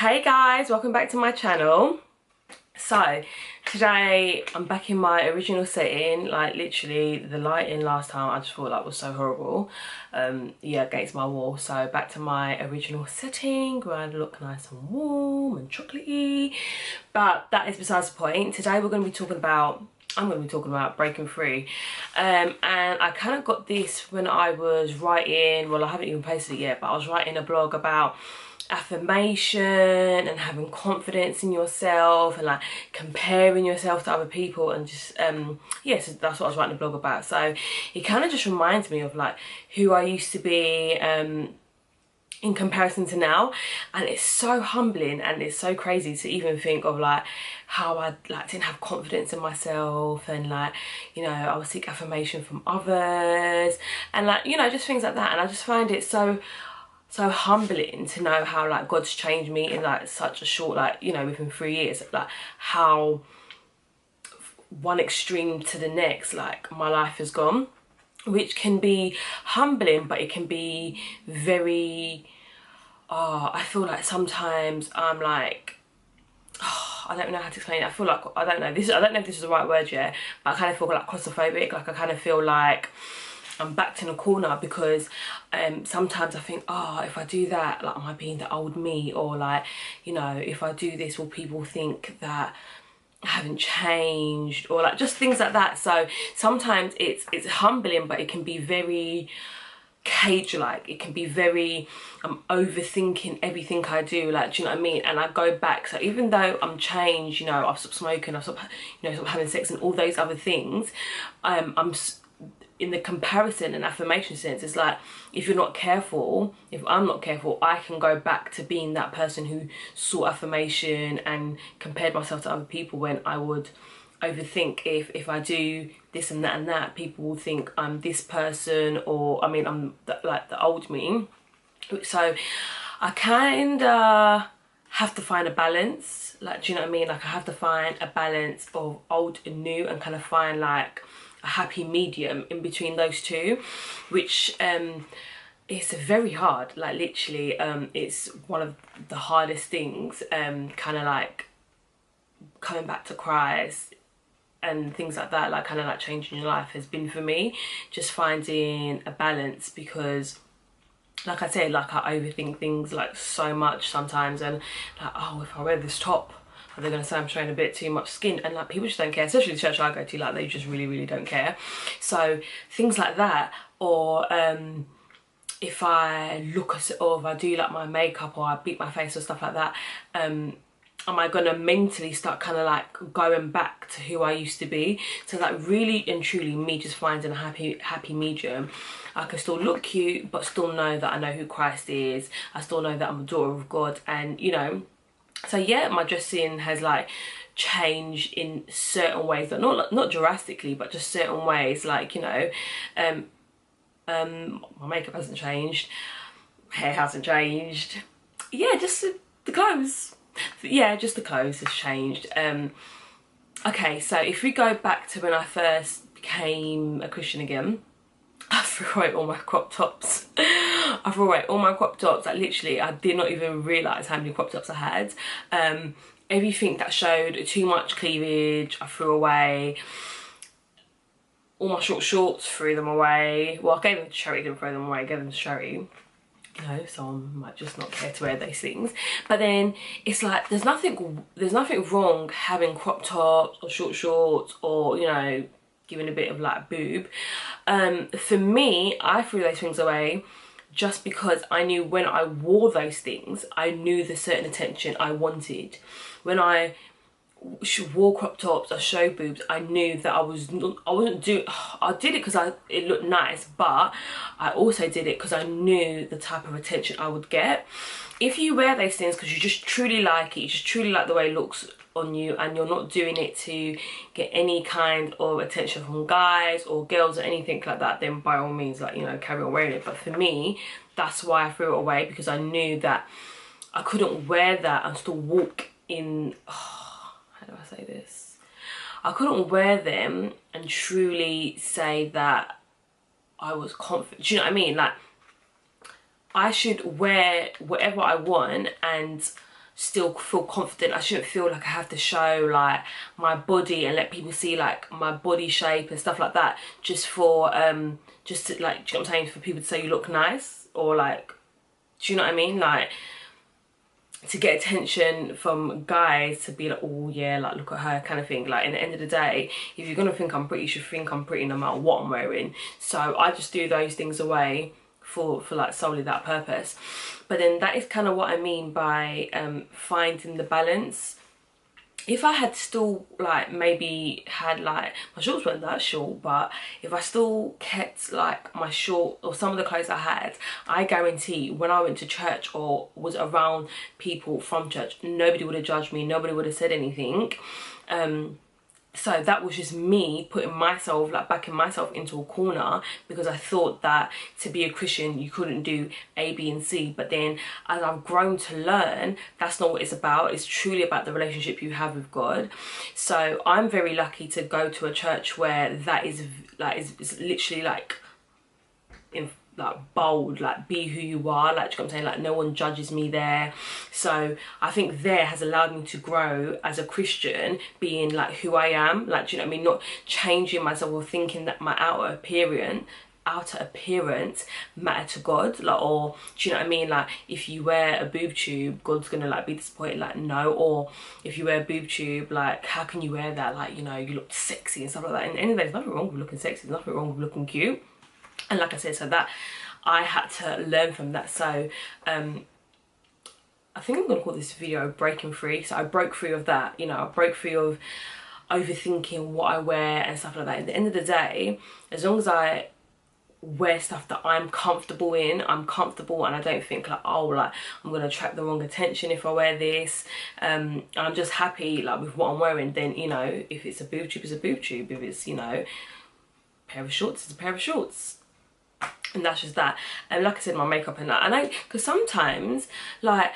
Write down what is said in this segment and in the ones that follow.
Hey guys, welcome back to my channel. So today I'm back in my original setting. Like literally the lighting last time I just thought that was so horrible, yeah, against my wall. So back to my original setting where I look nice and warm and chocolatey, but that is besides the point. Today we're going to be talking about breaking free, and I kind of got this when I was writing, well, I haven't even posted it yet, but I was writing a blog about affirmation and having confidence in yourself and like comparing yourself to other people, and just yeah, so that's what I was writing a blog about. So it kind of just reminds me of like who I used to be in comparison to now, and it's so humbling and it's so crazy to even think of like how I like didn't have confidence in myself, and like, you know, I would seek affirmation from others and like, you know, just things like that. And I just find it so humbling to know how like God's changed me in like such a short, like, you know, within 3 years, like how one extreme to the next like my life has gone, which can be humbling, but it can be very I feel like sometimes I'm like, I don't know how to explain it. I feel like, I don't know if this is the right word yet, but I kind of feel like claustrophobic. Like I kind of feel like I'm backed in a corner because sometimes I think, oh, if I do that, like, am I being the old me? Or like, you know, if I do this, will people think that I haven't changed? Or like just things like that. So sometimes it's humbling, but it can be very cage-like. It can be very, I'm overthinking everything I do, like, do you know what I mean? And I go back, so even though I'm changed, you know, I've stopped smoking, I've stopped, you know, stopped having sex and all those other things, I'm in the comparison and affirmation sense, it's like, if you're not careful, if I'm not careful, I can go back to being that person who sought affirmation and compared myself to other people, when I would overthink if I do this and that, people will think I'm this person, or I mean I'm like the old me. So I kind of have to find a balance, like, do you know what I mean? Like I have to find a balance of old and new, and kind of find like a happy medium in between those two, which it's very hard. Like literally it's one of the hardest things, kind of like coming back to Christ and things like that, like kind of like changing your life has been for me, just finding a balance. Because like I said, like I overthink things like so much sometimes, and like, oh, if I wear this top, are they gonna say I'm showing a bit too much skin? And like people just don't care, especially the church I go to, like they just really don't care. So things like that, or if I look at, or if I do like my makeup, or I beat my face or stuff like that, am I gonna mentally start kind of like going back to who I used to be? So like really and truly me just finding a happy medium. I can still look cute, but still know that I know who Christ is. I still know that I'm a daughter of God, and you know, so yeah, my dressing has like changed in certain ways, but not drastically, but just certain ways. Like, you know, my makeup hasn't changed, hair hasn't changed, yeah, just the clothes. Yeah, just the clothes has changed. Okay, so if we go back to when I first became a Christian again, I threw away all my crop tops. I threw away all my crop tops. Like literally, I did not even realise how many crop tops I had. Everything that showed too much cleavage, I threw away. All my short shorts, threw them away. Well, I gave them to charity, didn't throw them away, I gave them to charity. You know, someone might just not care to wear those things. But then it's like there's nothing wrong having crop tops or short shorts, or, you know, giving a bit of like boob. For me, I threw those things away just because I knew when I wore those things, I knew the certain attention I wanted. When I wore crop tops or show boobs, I knew that I did it because it looked nice, but I also did it because I knew the type of attention I would get. If you wear those things because you just truly like it, you just truly like the way it looks on you, and you're not doing it to get any kind of attention from guys or girls or anything like that, then by all means, like, you know, carry on wearing it. But for me, that's why I threw it away, because I knew that I couldn't wear that and still walk in, how do I say this? I couldn't wear them and truly say that I was confident. Do you know what I mean? Like, I should wear whatever I want and still feel confident. I shouldn't feel like I have to show like my body and let people see like my body shape and stuff like that just for just to, like, do you know what I'm saying, for people to say you look nice, or like, do you know what I mean, like to get attention from guys to be like, oh yeah, like look at her kind of thing. Like, in the end of the day, if you're gonna think I'm pretty, you should think I'm pretty no matter what I'm wearing. So I just do those things away for like solely that purpose. But then that is kind of what I mean by finding the balance. If I had still like maybe had like, my shorts weren't that short, but if I still kept like my short or some of the clothes I had, I guarantee when I went to church or was around people from church, nobody would have judged me, nobody would have said anything. So that was just me putting myself, like backing myself into a corner, because I thought that to be a Christian you couldn't do A, B and C. But then as I've grown to learn, that's not what it's about. It's truly about the relationship you have with God. So I'm very lucky to go to a church where that is like, is literally like in like bold, like be who you are, like, do you know what I'm saying, like no one judges me there. So I think there has allowed me to grow as a Christian, being like who I am, like, do you know what I mean, not changing myself or thinking that my outer appearance matter to God, like, or do you know what I mean, like if you wear a boob tube, God's gonna like be disappointed, like no. Or if you wear a boob tube, like how can you wear that, like, you know, you look sexy and stuff like that. And anyway, there's nothing wrong with looking sexy, there's nothing wrong with looking cute. And like I said, so that I had to learn from that. So I think I'm gonna call this video breaking free. So I broke free of that, you know, I broke free of overthinking what I wear and stuff like that. At the end of the day, as long as I wear stuff that I'm comfortable in, I'm comfortable, and I don't think like, oh, like I'm gonna attract the wrong attention if I wear this, and I'm just happy like with what I'm wearing, then, you know, if it's a boob tube, it's a boob tube. If it's, you know, a pair of shorts, it's a pair of shorts. And that's just that. And like I said, my makeup and that, and because sometimes like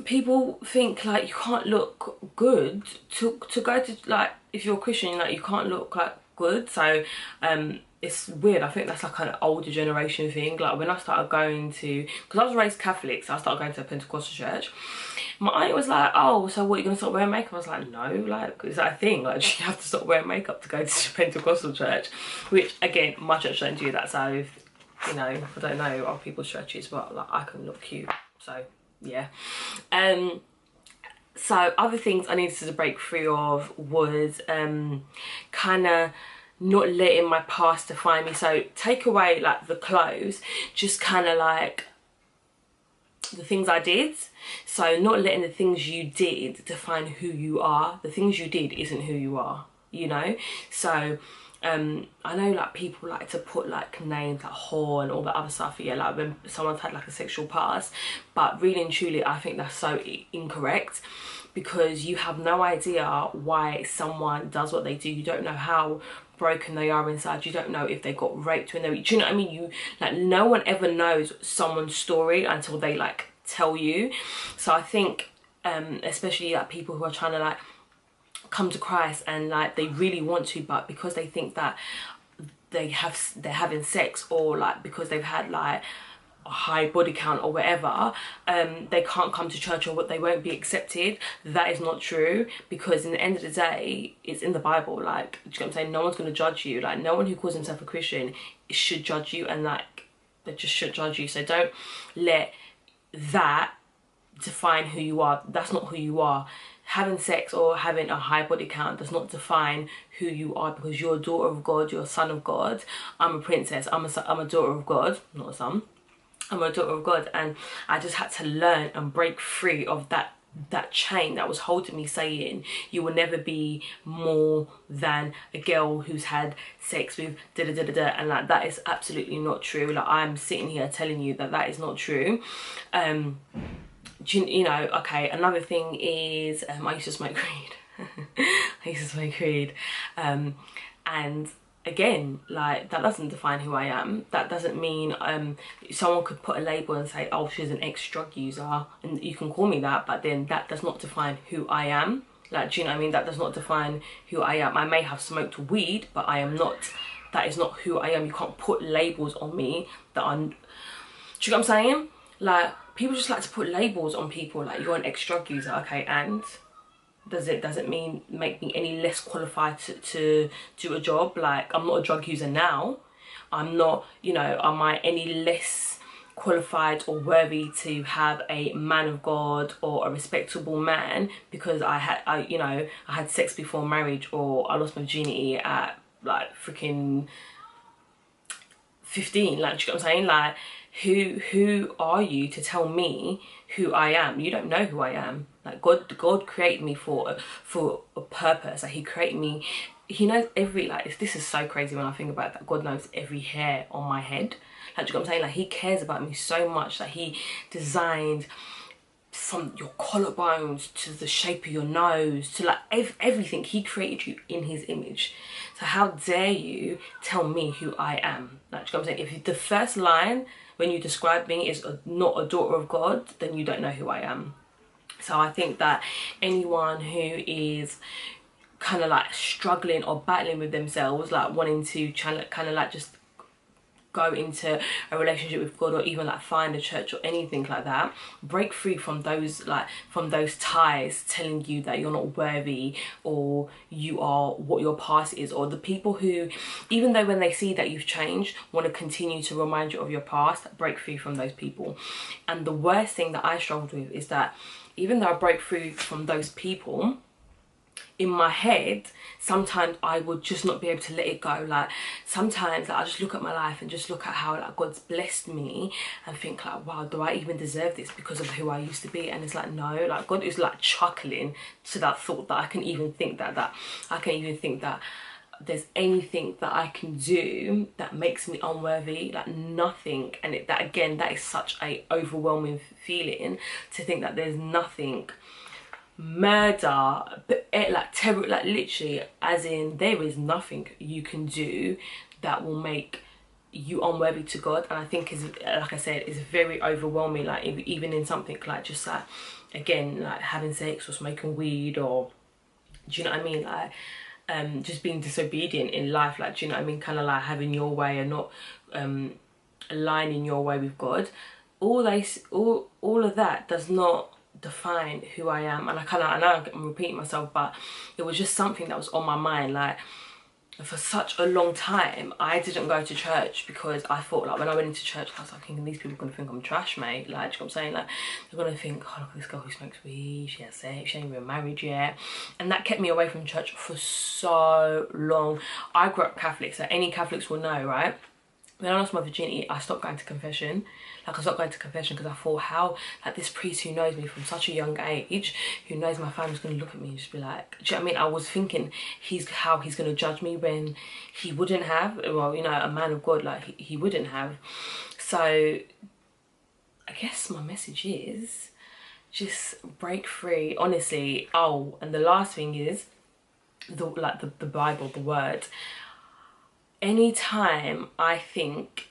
people think like you can't look good to go to, like, if you're a Christian, like you can't look like good. So it's weird. I think that's like an older generation thing. Like when I started going to, because I was raised Catholic, so I started going to a Pentecostal church, my aunt was like, oh, so what, you're gonna stop wearing makeup? I was like, no, like, is that a thing? Like, you have to stop wearing makeup to go to a Pentecostal church, which again, my church don't do that. So if, you know, I don't know other people's churches, but like I can look cute, so yeah. So other things I needed to break free of was kind of not letting my past define me. So take away like the clothes, just kind of like the things I did. So not letting the things you did define who you are. The things you did isn't who you are, you know. So I know like people like to put like names like whore and all that other stuff, yeah, like when someone's had like a sexual past, but really and truly I think that's so incorrect, because you have no idea why someone does what they do. You don't know how broken they are inside. You don't know if they got raped when they were, do you know what I mean? You like, no one ever knows someone's story until they like tell you. So I think especially like people who are trying to like come to Christ and like they really want to, but because they think that they're having sex, or like because they've had like a high body count or whatever, they can't come to church, or what, they won't be accepted. That is not true, because in the end of the day, it's in the Bible. Like, do you know what I'm saying? No one's going to judge you. Like, no one who calls himself a Christian should judge you, and like they just should judge you. So don't let that define who you are. That's not who you are. Having sex or having a high body count does not define who you are, because you're a daughter of God, you're a son of God. I'm a princess, I'm a daughter of God, not a son. I'm a daughter of God, and I just had to learn and break free of that chain that was holding me, saying you will never be more than a girl who's had sex with da da da da da, and like that is absolutely not true. Like, I'm sitting here telling you that that is not true. You know, okay, another thing is I used to smoke weed. I used to smoke weed, and again, like, that doesn't define who I am. That doesn't mean someone could put a label and say, oh, she's an ex-drug user, and you can call me that, but then that does not define who I am. Like, do you know what I mean? That does not define who I am. I may have smoked weed, but I am not, that is not who I am. You can't put labels on me that I'm, do you know what I'm saying? Like, people just like to put labels on people, like you're an ex-drug user, okay, and does it mean make me any less qualified to do a job? Like, I'm not a drug user now. I'm not, you know, am I any less qualified or worthy to have a man of God or a respectable man because I had sex before marriage, or I lost my virginity at like freaking 15? Like, do you know what I'm saying? Like, who are you to tell me who I am? You don't know who I am. Like, God created me for a purpose. Like, he created me, he knows every, like, this is so crazy when I think about that. God knows every hair on my head. Like, do you know what I'm saying? Like, he cares about me so much that he designed from your collarbones to the shape of your nose to like everything. He created you in his image. So how dare you tell me who I am? Like, do you know what I'm saying? If the first line when you describe me is not a daughter of God, then you don't know who I am. So I think that anyone who is kind of like struggling or battling with themselves, like wanting to kind of like just go into a relationship with God, or even like find a church or anything like that, break free from those ties telling you that you're not worthy or you are what your past is, or the people who, even though when they see that you've changed, want to continue to remind you of your past. Break free from those people. And the worst thing that I struggled with is that even though I broke free from those people, in my head, sometimes I would just not be able to let it go. Like, sometimes like, I just look at my life and just look at how like God's blessed me and think like, wow, do I even deserve this because of who I used to be? And it's like, no, like God is like chuckling to that thought that I can even think that there's anything that I can do that makes me unworthy. Like, nothing. And that is such a overwhelming feeling, to think that there's nothing, murder, like terror, like literally, as in there is nothing you can do that will make you unworthy to God. And I think, is, like I said, is very overwhelming. Like, even in something like just like, again, like having sex or smoking weed, or do you know what I mean, like just being disobedient in life, like, do you know what I mean, kind of like having your way and not aligning your way with God. All of that does not define who I am. And I know I'm repeating myself, but it was just something that was on my mind. Like, for such a long time I didn't go to church because I thought, like, when I went into church, I was like thinking, these people are gonna think I'm trash, mate. Like, do you know what I'm saying? Like, they're gonna think, oh, look at this girl who smokes weed, she has sex, she ain't even married yet. And that kept me away from church for so long. I grew up Catholic, so any Catholics will know, right? When I lost my virginity, I stopped going to confession. Like, I stopped going to confession because I thought, how, like, this priest who knows me from such a young age, who knows my family's going to look at me and just be like, do you know what I mean? I was thinking how he's going to judge me when he wouldn't have. Well, you know, a man of God, like, he wouldn't have. So I guess my message is just break free, honestly. Oh, and the last thing is, the Bible, the word. Anytime I think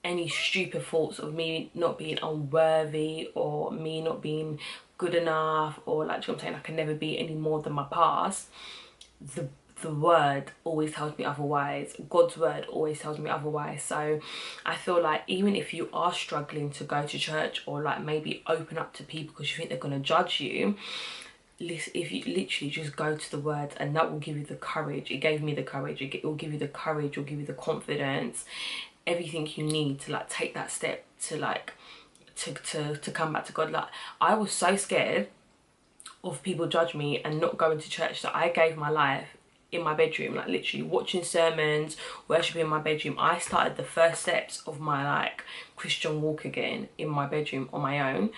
any stupid thoughts of me not being unworthy, or me not being good enough, or like, you know what I'm saying, I can never be any more than my past, the word always tells me otherwise. God's word always tells me otherwise. So I feel like, even if you are struggling to go to church, or like maybe open up to people because you think they're going to judge you, if you literally just go to the word, and that will give you the courage. It gave me the courage. It will give you the courage, it will give you the confidence, everything you need to like take that step to like to come back to God. Like, I was so scared of people judge me and not going to church that I gave my life in my bedroom, like literally watching sermons, worshiping in my bedroom. I started the first steps of my like Christian walk again in my bedroom on my own.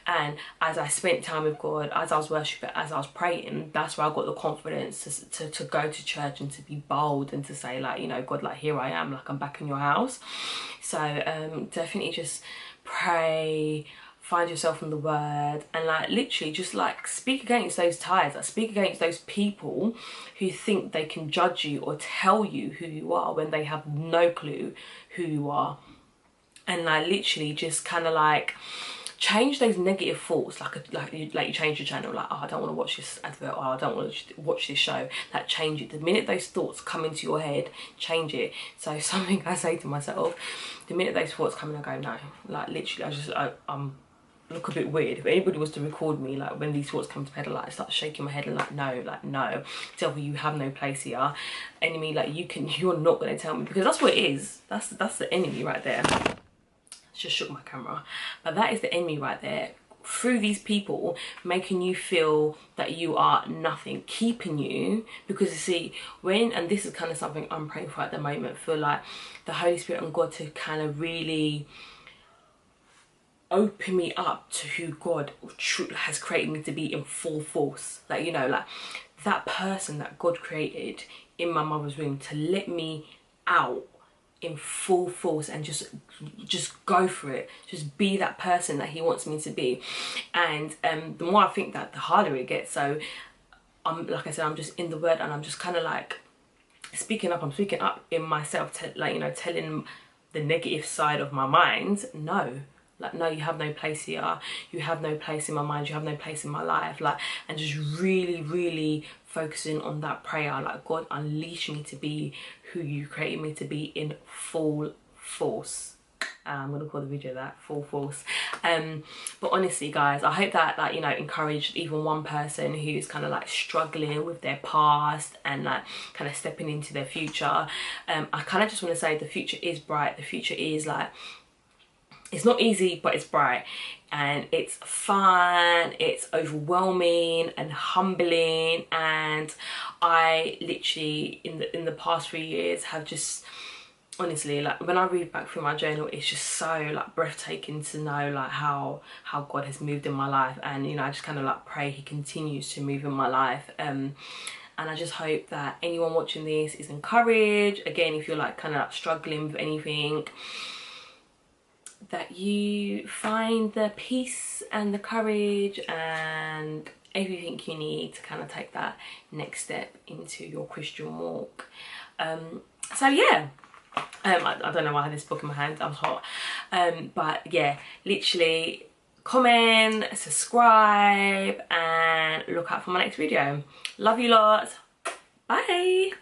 And as I spent time with God, as I was worshiping, as I was praying, that's where I got the confidence to go to church and to be bold and to say, like, you know, God, like, here I am, like, I'm back in your house. So definitely just pray, find yourself in the word, and like literally just like speak against those ties, like speak against those people who think they can judge you or tell you who you are when they have no clue who you are. And like literally just kind of like change those negative thoughts, like you change your channel, like, oh, I don't want to watch this advert, or I don't want to watch this show. Like, change it. The minute those thoughts come into your head, change it. So something I say to myself, the minute those thoughts come in, I go, no. Like, literally, I'm look a bit weird. If anybody was to record me, like when these thoughts come to my head, like I start shaking my head and like no, devil, you have no place here. Enemy, like you're not gonna tell me, because that's what it is. That's the enemy right there. Just shook my camera, but that is the enemy right there, through these people making you feel that you are nothing, keeping you, because you see, when, and this is kind of something I'm praying for at the moment, for like the Holy Spirit and God to kind of really open me up to who God has created me to be in full force. Like, you know, like that person that God created in my mother's womb, to let me out in full force and just go for it, just be that person that he wants me to be. And the more I think that, the harder it gets. So like I said, I'm just in the word, and I'm just kind of like speaking up. I'm speaking up in myself, like, you know, telling the negative side of my mind, no, like, no, you have no place here, you have no place in my mind, you have no place in my life. Like, and just really focusing on that prayer, like, God, unleash me to be who you created me to be in full force. I'm gonna call the video that, full force. But honestly guys, I hope that, like, you know, encouraged even one person who's kind of like struggling with their past and like kind of stepping into their future. I kind of just want to say the future is bright. The future is like, it's not easy, but it's bright, and it's fun, it's overwhelming and humbling. And I literally in the past 3 years have just, honestly, like when I read back through my journal, it's just so like breathtaking to know like how God has moved in my life. And, you know, I just kind of like pray he continues to move in my life. And I just hope that anyone watching this is encouraged. Again, if you're like kind of like struggling with anything, that you find the peace and the courage and everything you need to kind of take that next step into your Christian walk. So yeah, I don't know why I had this book in my hand, I was hot. But yeah, literally comment, subscribe, and look out for my next video. Love you lots. Bye.